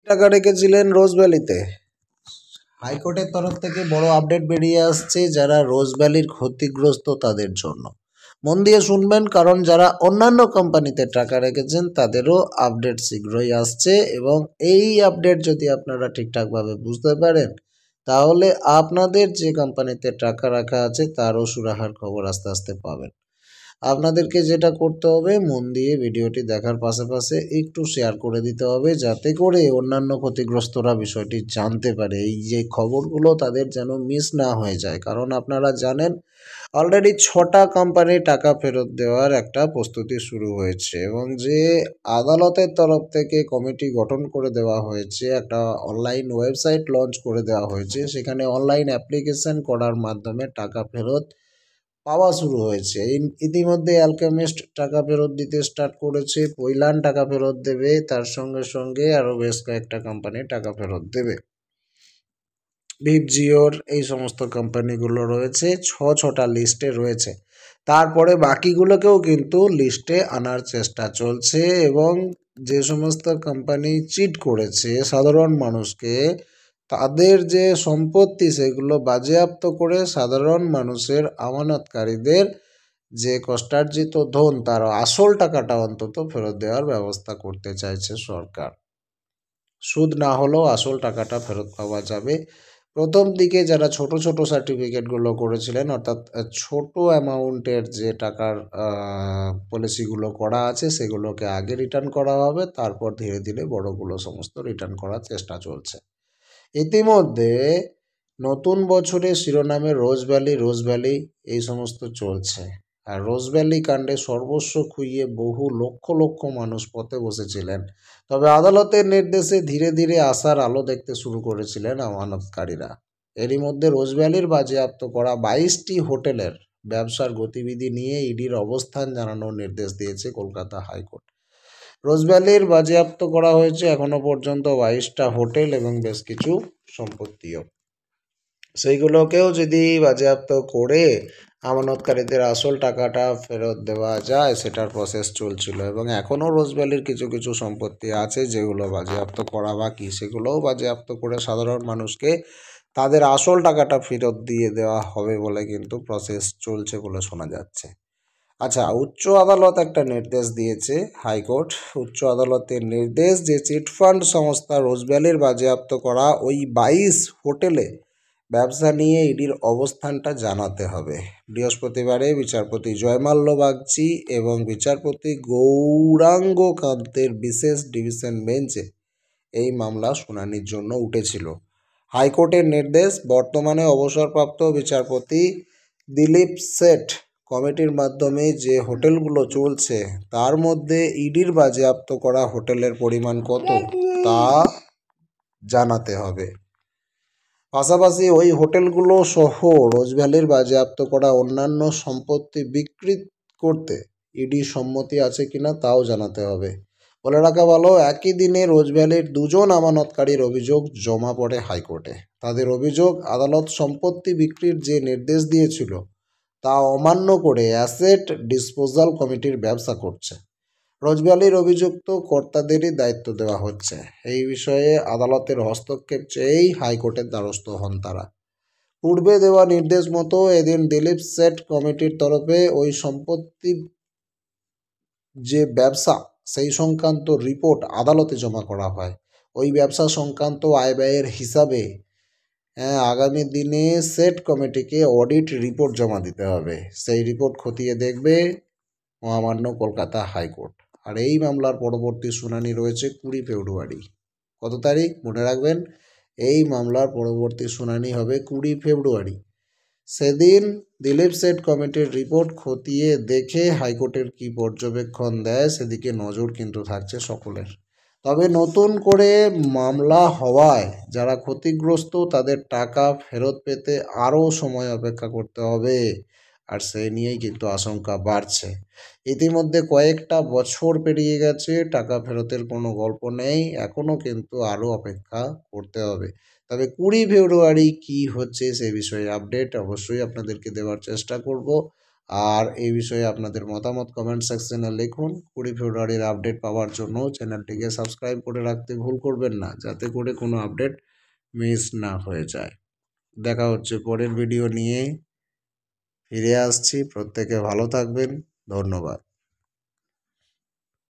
টাকা রেখেছিলেন রোজ ভ্যালিতে। হাইকোর্টের তরফ থেকে বড় আপডেট বেরিয়ে আসছে যারা রোজ ভ্যালির ক্ষতিগ্রস্ত তাদের জন্য। মন দিয়ে শুনবেন, কারণ যারা অন্যান্য কোম্পানিতে টাকা রেখেছেন তাদেরও আপডেট শীঘ্রই আসছে, এবং এই আপডেট যদি আপনারা ঠিকঠাকভাবে বুঝতে পারেন তাহলে আপনাদের যে কোম্পানিতে টাকা রাখা আছে তারও সুরাহার খবর আস্তে আস্তে পাবেন। আপনাদেরকে যেটা করতে হবে, মন দিয়ে ভিডিওটি দেখার পাশাপাশি একটু শেয়ার করে দিতে হবে, যাতে করে অন্যান্য ক্ষতিগ্রস্তরা বিষয়টি জানতে পারে। এই যে খবরগুলো তাদের যেন মিস না হয়ে যায়, কারণ আপনারা জানেন অলরেডি 6টা কোম্পানি টাকা ফেরত দেওয়ার একটা প্রস্তুতি শুরু হয়েছে, এবং যে আদালতের তরফ থেকে কমিটি গঠন করে দেওয়া হয়েছে, একটা অনলাইন ওয়েবসাইট লঞ্চ করে দেওয়া হয়েছে, সেখানে অনলাইন অ্যাপ্লিকেশন করার মাধ্যমে টাকা ফেরত পাওয়া শুরু হয়েছে। ইতিমধ্যে অ্যালকেমিস্ট টাকা ফেরত দিতে স্টার্ট করেছে, পৈলান টাকা ফেরত দেবে, তার সঙ্গে সঙ্গে আরও বেশ কয়েকটা কোম্পানি টাকা ফেরত দেবে। ভিভ জিওর এই সমস্ত কোম্পানিগুলো রয়েছে, ছটা লিস্টে রয়েছে। তারপরে বাকিগুলোকেও কিন্তু লিস্টে আনার চেষ্টা চলছে, এবং যে সমস্ত কোম্পানি চিট করেছে সাধারণ মানুষকে, তাদের যে সম্পত্তি সেগুলো বাজেয়াপ্ত করে সাধারণ মানুষের আমানতকারীদের যে কষ্টার্জিত ধন তার আসল টাকাটা অন্তত ফেরত দেওয়ার ব্যবস্থা করতে চাইছে সরকার। সুদ না হলেও আসল টাকাটা ফেরত পাওয়া যাবে। প্রথম দিকে যারা ছোট ছোট সার্টিফিকেটগুলো করেছিলেন, অর্থাৎ ছোট অ্যামাউন্টের যে টাকার পলিসিগুলো করা আছে সেগুলোকে আগে রিটার্ন করা হবে, তারপর ধীরে ধীরে বড়গুলো সমস্ত রিটার্ন করার চেষ্টা চলছে। ইতিমধ্যে নতুন বছরে শিরোনামে রোজ ভ্যালি এই সমস্ত চলছে, আর রোজ ভ্যালি কাণ্ডে সর্বস্ব খুইয়ে বহু লক্ষ লক্ষ মানুষ পথে বসেছিলেন। তবে আদালতের নির্দেশে ধীরে ধীরে আশার আলো দেখতে শুরু করেছিলেন আমানতকারীরা। এরই মধ্যে রোজ ভ্যালির বাজেয়াপ্ত করা 22টি হোটেলের ব্যবসার গতিবিধি নিয়ে ইডির অবস্থান জানানোর নির্দেশ দিয়েছে কলকাতা হাইকোর্ট। রোজ ভ্যালির বাজেয়াপ্ত করা হয়েছে এখনো পর্যন্ত 22টা হোটেল এবং বেশ কিছু সম্পত্তিও। সেইগুলোকেও যদি বাজেয়াপ্ত করে আমানতকারীদের আসল টাকাটা ফেরত দেওয়া যায়, সেটার প্রসেস চলছিল, এবং এখনও রোজ ভ্যালির কিছু কিছু সম্পত্তি আছে যেগুলো বাজেয়াপ্ত করা বাকি, সেগুলোও বাজেয়াপ্ত করে সাধারণ মানুষকে তাদের আসল টাকাটা ফেরত দিয়ে দেওয়া হবে বলে কিন্তু প্রসেস চলছে বলে শোনা যাচ্ছে। আচ্ছা, উচ্চ আদালত একটা নির্দেশ দিয়েছে, হাইকোর্ট উচ্চ আদালতের নির্দেশ যে চিটফান্ড সংস্থা রোজ ভ্যালির বাজেয়াপ্ত করা ওই 22 হোটেলে ব্যবসা নিয়ে ইডির অবস্থানটা জানাতে হবে। বৃহস্পতিবারে বিচারপতি জয়মাল্য বাগচি এবং বিচারপতি গৌরাঙ্গ কান্তের বিশেষ ডিভিশন বেঞ্চে এই মামলা শুনানির জন্য উঠেছিল। হাইকোর্টের নির্দেশ, বর্তমানে অবসরপ্রাপ্ত বিচারপতি দিলীপ শেঠ কমিটির মাধ্যমে যে হোটেলগুলো চলছে তার মধ্যে ইডির বাজেয়াপ্ত করা হোটেলের পরিমাণ কত তা জানাতে হবে। পাশাপাশি ওই হোটেলগুলো সহ রোজ ভ্যালির বাজেয়াপ্ত করা অন্যান্য সম্পত্তি বিক্রি করতে ইডি সম্মতি আছে কিনা তাও জানাতে হবে। বলে রাখা ভালো, একই দিনে রোজ ভ্যালির 2জন আমানতকারীর অভিযোগ জমা পড়ে হাইকোর্টে। তাদের অভিযোগ, আদালত সম্পত্তি বিক্রির যে নির্দেশ দিয়েছিল তা অমান্য করে অ্যাসেট ডিসপোজাল কমিটির ব্যবসা করছে। রোজ ভ্যালির অভিযুক্ত কর্তাদেরই দায়িত্ব দেওয়া হচ্ছে। এই বিষয়ে আদালতের হস্তক্ষেপ চেয়েই হাইকোর্টের দ্বারস্থ হন তারা। পূর্বে দেওয়া নির্দেশ মতো এদিন দিলীপ শেঠ কমিটির তরফে ওই সম্পত্তি যে ব্যবসা সেই সংক্রান্ত রিপোর্ট আদালতে জমা করা হয়। ওই ব্যবসা সংক্রান্ত আয় ব্যয়ের হিসাবে আগামী দিনে শেঠ কমিটিকে অডিট রিপোর্ট জমা দিতে হবে। সেই রিপোর্ট খতিয়ে দেখবে মহামান্য কলকাতা হাইকোর্ট। আর এই মামলার পরবর্তী শুনানি রয়েছে 20 ফেব্রুয়ারি। কত তারিখ মনে রাখবেন, এই মামলার পরবর্তী শুনানি হবে 20 ফেব্রুয়ারি। সেদিন দিলীপ শেঠ কমিটির রিপোর্ট খতিয়ে দেখে হাইকোর্টের কি পর্যবেক্ষণ দেয় সেদিকে নজর কিন্তু থাকছে সকলের। তবে নতুন করে মামলা হওয়ায় যারা ক্ষতিগ্রস্ত তাদের টাকা ফেরত পেতে আরও সময় অপেক্ষা করতে হবে, আর সেই নিয়েই কিন্তু আশঙ্কা বাড়ছে। ইতিমধ্যে কয়েকটা বছর পেরিয়ে গেছে, টাকা ফেরতের কোনো গল্প নেই, এখনও কিন্তু আরও অপেক্ষা করতে হবে। তবে 20 ফেব্রুয়ারি কী হচ্ছে সে বিষয়ে আপডেট অবশ্যই আপনাদেরকে দেওয়ার চেষ্টা করব। আর এই বিষয়ে আপনাদের মতামত কমেন্ট সেকশনে লিখুন। 20 ফেব্রুয়ারির আপডেট পাওয়ার জন্য চ্যানেলটিকে সাবস্ক্রাইব করে রাখতে ভুল করবেন না, যাতে করে কোনো আপডেট মিস না হয়ে যায়। দেখা হচ্ছে পরের ভিডিও নিয়ে, ফিরে আসছি। প্রত্যেকে ভালো থাকবেন। ধন্যবাদ।